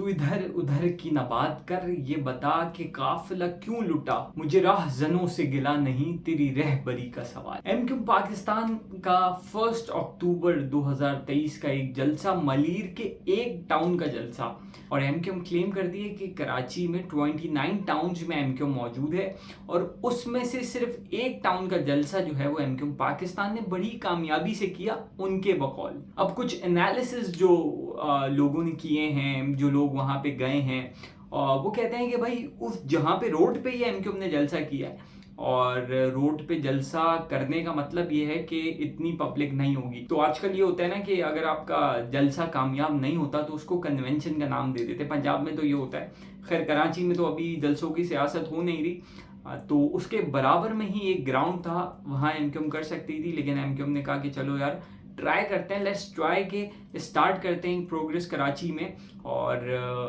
तू इधर उधर की न बात कर, ये बता कि काफिला क्यों लुटा, मुझे राह जनों से गिला नहीं, तेरी रहबरी का सवाल। एमक्यू पाकिस्तान का 1 अक्टूबर 2023 का एक जलसा, मलीर के एक टाउन का जलसा, और एमक्यू क्लेम कर दिए कि कराची में 29 टाउन्स में एमक्यू मौजूद है और उसमें से सिर्फ एक टाउन का जलसा जो है वो एमक्यू पाकिस्तान ने बड़ी कामयाबी से किया उनके बकौल। अब कुछ एनालिसिस जो लोगों ने किए हैं, जो लोग वहाँ पे गए हैं, वो कहते हैं कि भाई उस जहाँ पे रोड पे ही एमक्यू ने जलसा किया है, और रोड पे जलसा करने का मतलब ये है कि इतनी पब्लिक नहीं होगी। तो आजकल ये होता है ना कि अगर आपका जलसा कामयाब नहीं होता तो उसको कन्वेंशन का नाम दे देते, पंजाब में तो ये होता है। खैर कराची में तो अभी जलसों की सियासत हो नहीं रही, तो उसके बराबर में ही एक ग्राउंड था, वहाँ एमक्यूम कर सकती थी, लेकिन एमक्यूम ने कहा कि चलो यार ट्राई करते हैं, लेट्स ट्राई के स्टार्ट करते हैं प्रोग्रेस कराची में। और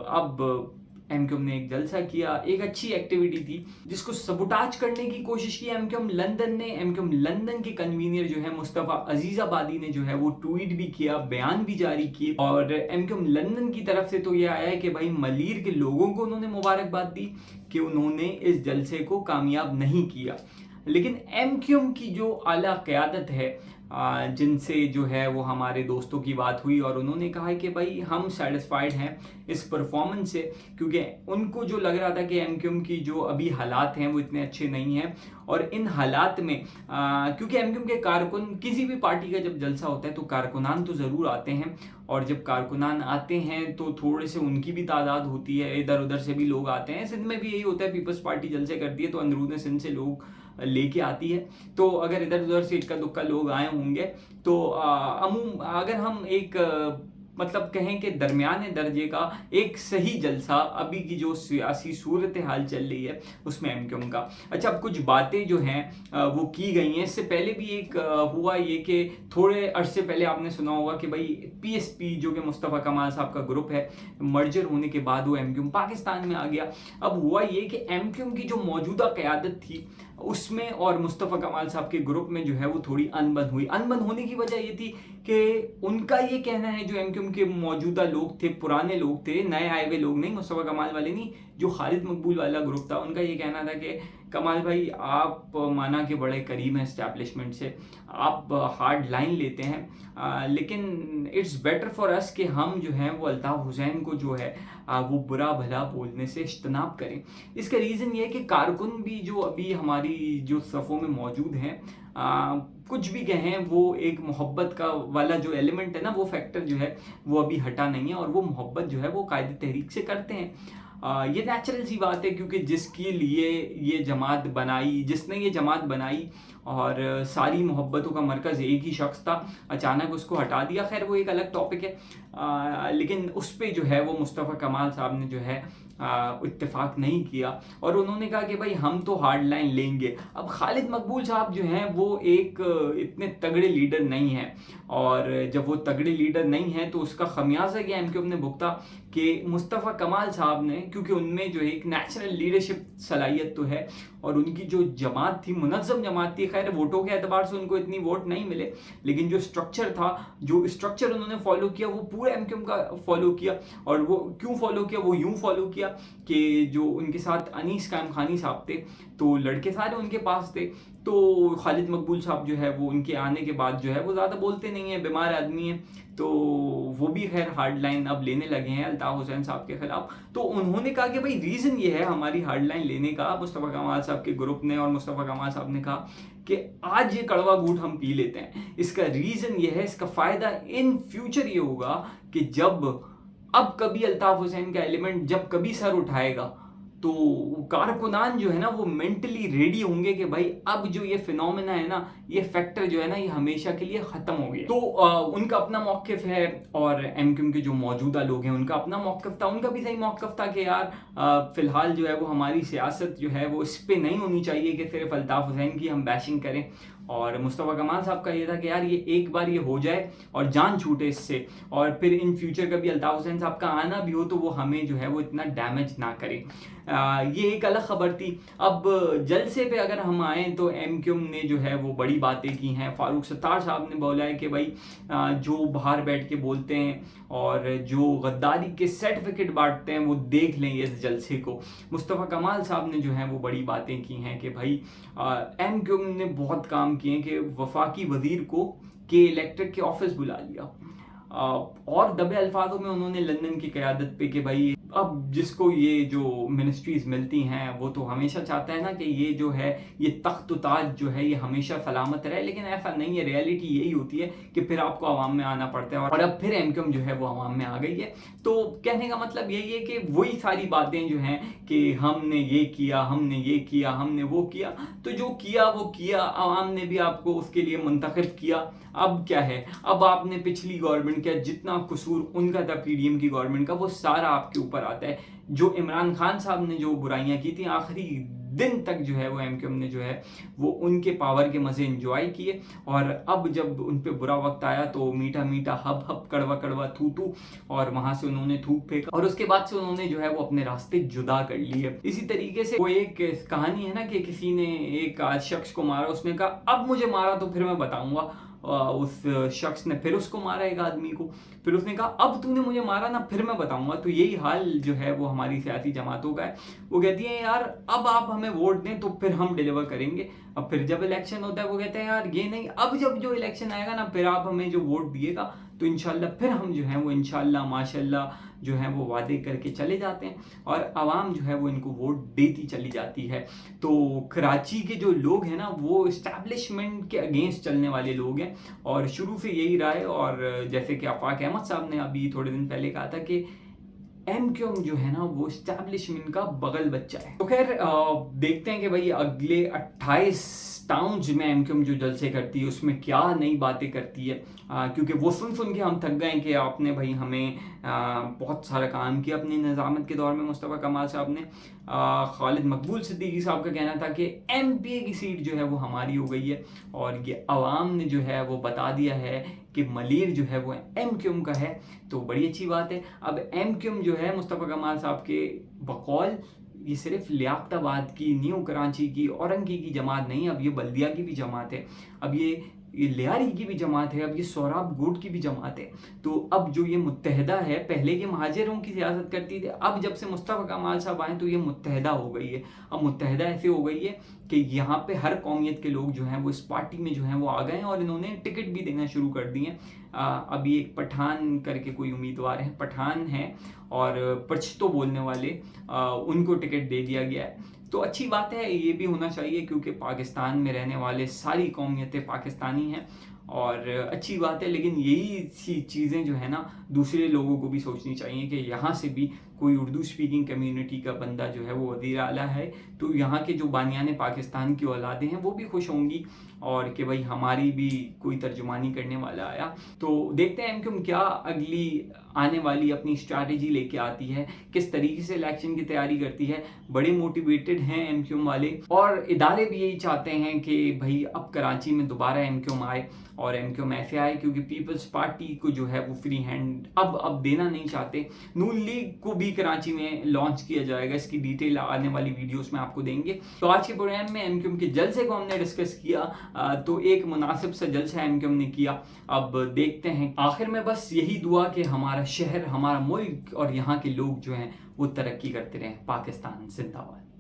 अब एमक्यूम ने एक जलसा किया, एक अच्छी एक्टिविटी थी जिसको सबुटाज करने की कोशिश की एमक्यूम लंदन ने। एमक्यूम लंदन के कन्वीनियर जो है मुस्तफ़ा अजीज़ाबादी ने जो है वो ट्वीट भी किया, बयान भी जारी किए, और एमक्यूम लंदन की तरफ से तो ये आया है कि भाई मलीर के लोगों को उन्होंने मुबारकबाद दी कि उन्होंने इस जलसे को कामयाब नहीं किया। लेकिन एमक्यूम की जो आला क़यादत है, जिनसे जो है वो हमारे दोस्तों की बात हुई, और उन्होंने कहा है कि भाई हम सेटिस्फाइड हैं इस परफॉर्मेंस से, क्योंकि उनको जो लग रहा था कि एमक्यूम की जो अभी हालात हैं वो इतने अच्छे नहीं हैं। और इन हालात में क्योंकि एमक्यूम के कारकुन, किसी भी पार्टी का जब जलसा होता है तो कारकुनान तो ज़रूर आते हैं, और जब कारकुनान आते हैं तो थोड़े से उनकी भी तादाद होती है, इधर उधर से भी लोग आते हैं। सिंध में भी यही होता है, पीपल्स पार्टी जलसे करती है तो अंदरून सिंध से लोग लेके आती है, तो अगर इधर उधर से इक्का दुक्का लोग आए होंगे तो अगर हम एक मतलब कहें कि दरमियाने दर्जे का एक सही जलसा अभी की जो सियासी सूरत हाल चल रही है उसमें एमक्यूम का। अच्छा, अब कुछ बातें जो हैं वो की गई हैं। इससे पहले भी एक हुआ ये कि थोड़े अरसे पहले आपने सुना होगा कि भाई पीएसपी जो कि मुस्तफ़ा कमाल साहब का ग्रुप है, मर्जर होने के बाद वो एमक्यूम पाकिस्तान में आ गया। अब हुआ ये कि एमक्यूम की जो मौजूदा क़यादत थी उसमें और मुस्तफ़ा कमाल साहब के ग्रुप में जो है वो थोड़ी अनबन हुई। अनबन होने की वजह ये थी कि उनका ये कहना है, जो एमक्यूम के मौजूदा लोग थे, पुराने लोग थे, नए आए हुए लोग नहीं, मुस्तफ़ा कमाल वाले नहीं, जो खालिद मकबूल वाला ग्रुप था, उनका ये कहना था कि कमाल भाई आप माना के बड़े करीब हैं इस्टेब्लिशमेंट से, आप हार्ड लाइन लेते हैं, लेकिन इट्स बेटर फॉर अस कि हम जो हैं वो अल्ताफ़ हुसैन को जो है वो बुरा भला बोलने से इज्तनाब करें। इसका रीज़न ये है कि कारकुन भी जो अभी हमारी जो सफ़ों में मौजूद हैं, कुछ भी कहें, वो एक मोहब्बत का वाला जो एलिमेंट है ना, वो फैक्टर जो है वो अभी हटा नहीं है, और वो मोहब्बत जो है वो कायदे तहरीक से करते हैं। ये नेचुरल सी बात है, क्योंकि जिसके लिए ये जमात बनाई, जिसने ये जमात बनाई और सारी मोहब्बतों का मरकज़ एक ही शख्स था, अचानक उसको हटा दिया। खैर वो एक अलग टॉपिक है, लेकिन उस पर जो है वो मुस्तफ़ा कमाल साहब ने जो है इत्तेफाक नहीं किया, और उन्होंने कहा कि भाई हम तो हार्ड लाइन लेंगे। अब खालिद मकबूल साहब जो हैं वो एक इतने तगड़े लीडर नहीं हैं, और जब वो तगड़े लीडर नहीं हैं तो उसका खमियाजा ये एमक्यूम ने भुगता कि मुस्तफ़ा कमाल साहब ने, क्योंकि उनमें जो एक नेचुरल लीडरशिप सलाहियत तो है, और उनकी जो जमात थी मुनज़्ज़म जमात थी, खैर वोटों के एतबार से उनको इतनी वोट नहीं मिले, लेकिन जो स्ट्रक्चर था, जो स्ट्रक्चर उन्होंने फॉलो किया वो पूरा एमक्यूम का फॉलो किया। और वो क्यों फॉलो किया? वो यूँ फॉलो किया कि जो उनके साथ अनीस कायम खानी साहब थे, तो लड़के सारे उनके पास थे, तो खालिद मकबूल साहब जो है वो उनके आने के बाद जो है वो ज़्यादा बोलते नहीं हैं, बीमार आदमी हैं, तो वो भी खैर हार्ड लाइन अब लेने लगे हैं अल्ताफ़ हुसैन साहब के ख़िलाफ़। तो उन्होंने कहा कि भाई रीज़न ये है हमारी हार्ड लाइन लेने का, मुस्तफ़ा कमाल साहब के ग्रुप ने, और मुस्तफ़ा कमाल साहब ने कहा कि आज ये कड़वा घूंट हम पी लेते हैं। इसका रीज़न ये है, इसका फ़ायदा इन फ्यूचर ये होगा कि जब अब कभी अल्ताफ़ हुसैन का एलिमेंट जब कभी सर उठाएगा तो कारकुनान जो है ना वो मेंटली रेडी होंगे कि भाई अब जो ये फिनोमेना है ना, ये फैक्टर जो है ना, ये हमेशा के लिए ख़त्म हो गया। तो उनका अपना मौक़िफ़ है, और एमक्यूम के जो मौजूदा लोग हैं उनका अपना मौक़िफ़ था। उनका भी सही मौक़िफ़ था कि यार फ़िलहाल जो है वो हमारी सियासत जो है वो इस पर नहीं होनी चाहिए कि सिर्फ अल्ताफ़ हुसैन की हम बैशिंग करें, और मुस्तफ़ा कमाल साहब का ये था कि यार ये एक बार ये हो जाए और जान छूटे इससे, और फिर इन फ्यूचर कभी अल्ताफ़ हुसैन साहब का आना भी हो तो वो हमें जो है वो इतना डैमेज ना करे। ये एक अलग खबर थी। अब जलसे पे अगर हम आए तो एमक्यूएम ने जो है वो बड़ी बातें की हैं। फारूक सत्तार साहब ने बोला है कि भाई जो बाहर बैठ के बोलते हैं और जो गद्दारी के सर्टिफिकेट बांटते हैं वो देख लें इस जलसे को। मुस्तफ़ा कमाल साहब ने जो है वो बड़ी बातें की हैं कि भाई एमक्यूएम ने बहुत काम किए हैं कि वफाकी वजीर को के इलेक्टेड के ऑफिस बुला लिया, और दबे अल्फाजों में उन्होंने लंदन की क़यादत पे कि भाई अब जिसको ये जो मिनिस्ट्रीज मिलती हैं वो तो हमेशा चाहता है ना कि ये जो है ये तख्त ताज जो है ये हमेशा सलामत रहे, लेकिन ऐसा नहीं है। रियलिटी यही होती है कि फिर आपको आवाम में आना पड़ता है, और अब फिर एमक्यूएम जो है वो आवाम में आ गई है। तो कहने का मतलब यही है कि वही सारी बातें जो हैं कि हमने ये किया, हमने ये किया, हमने वो किया, तो जो किया वो किया, आवाम ने भी आपको उसके लिए मुंतखब किया। अब क्या है, अब आपने पिछली गवर्नमेंट का जितना कसूर उनका था पीडीएम की गवर्नमेंट का वो सारा आपके ऊपर आता है। जो इमरान खान साहब ने जो बुराइयां की थी आखिरी दिन तक जो है वो एमक्यूएम ने जो है वो उनके पावर के मजे एंजॉय किए, और अब जब उन पे बुरा वक्त आया तो मीठा मीठा हब हब कड़वा कड़वा थू थू, और वहां से उन्होंने थूक फेंका, और उसके बाद से उन्होंने जो है वो अपने रास्ते जुदा कर लिए। इसी तरीके से वो एक कहानी है ना कि किसी ने एक शख्स को मारा, उसने कहा अब मुझे मारा तो फिर मैं बताऊंगा। उस शख्स ने फिर उसको मारा एक आदमी को, फिर उसने कहा अब तूने मुझे मारा ना फिर मैं बताऊंगा। तो यही हाल जो है वो हमारी सियासी जमातों का है। वो कहती हैं यार अब आप हमें वोट दें तो फिर हम डिलीवर करेंगे, अब फिर जब इलेक्शन होता है वो कहते हैं यार ये नहीं, अब जब जो इलेक्शन आएगा ना फिर आप हमें जो वोट दिएगा तो इंशाल्लाह फिर हम जो है वो इंशाल्लाह माशाल्लाह जो है वो वादे करके चले जाते हैं, और आवाम जो है वो इनको वोट देती चली जाती है। तो कराची के जो लोग हैं ना वो इस्टेब्लिशमेंट के अगेंस्ट चलने वाले लोग हैं, और शुरू से यही रहा है। और जैसे कि आफाक अहमद साहब ने अभी थोड़े दिन पहले कहा था कि एमक्यूएम जो है ना वो इस्टेब्लिशमेंट का बगल बच्चा है। तो खैर देखते हैं कि भाई अगले 28 टाउन्स में एमक्यूएम जो जलसे करती है उसमें क्या नई बातें करती है, क्योंकि वो सुन के हम थक गए कि आपने भाई हमें बहुत सारा काम किया अपनी निज़ामत के दौर में। मुस्तफ़ा कमाल साहब ने खालिद मकबूल सिद्दीकी साहब का कहना था कि एमपीए की सीट जो है वो हमारी हो गई है, और ये अवाम ने जो है वो बता दिया है कि मलीर जो है वो एमक्यूएम का है, तो बड़ी अच्छी बात है। अब एमक्यूएम जो है मुस्तफ़ा कमाल साहब के बकौल ये सिर्फ लियाकताबाद की, न्यू कराची की, औरंगी की जमात नहीं, अब ये बल्दिया की भी जमात है, अब ये लियारी की भी जमात है, अब ये सोहराब गोट की भी जमात है। तो अब जो ये मुत्तहदा है, पहले के महाजिरों की सियासत करती थी, अब जब से मुस्तफ़ा कमाल साहब आए तो ये मुत्तहदा हो गई है। अब मुत्तहदा ऐसे हो गई है कि यहाँ पे हर कौमियत के लोग जो हैं वो इस पार्टी में जो हैं वो आ गए हैं, और इन्होंने टिकट भी देना शुरू कर दिए हैं। अभी एक पठान करके कोई उम्मीदवार है, पठान है और पश्तो बोलने वाले, उनको टिकट दे दिया गया है। तो अच्छी बात है, ये भी होना चाहिए क्योंकि पाकिस्तान में रहने वाले सारी कौमियतें पाकिस्तानी हैं, और अच्छी बात है। लेकिन यही सी चीज़ें जो है ना दूसरे लोगों को भी सोचनी चाहिए कि यहाँ से भी कोई उर्दू स्पीकिंग कम्युनिटी का बंदा जो है वो वज़ीर आला है तो यहाँ के जो बानियान पाकिस्तान की औलादें हैं वो भी खुश होंगी, और कि भाई हमारी भी कोई तर्जुमानी करने वाला आया। तो देखते हैं एमक्यूएम क्या अगली आने वाली अपनी स्ट्रैटेजी लेके आती है, किस तरीके से इलेक्शन की तैयारी करती है। बड़े मोटिवेटेड हैं एमक्यूएम वाले, और इदारे भी यही चाहते हैं कि भाई अब कराची में दोबारा एमक्यूएम आए, और एमक्यूएम ऐसे आए क्योंकि पीपल्स पार्टी को जो है वो फ्री हैंड अब देना नहीं चाहते। नून लीग को भी कराची में लॉन्च किया जाएगा, इसकी डिटेल आने वाली वीडियोस में आपको देंगे। तो आज के प्रोग्राम में एमक्यूएम के जलसे को हमने डिस्कस किया, तो एक मुनासिब सा जलसा एमक्यूएम ने किया। अब देखते हैं, आखिर में बस यही दुआ कि हमारा शहर, हमारा मुल्क और यहाँ के लोग जो हैं वो तरक्की करते रहें। पाकिस्तान जिंदाबाद।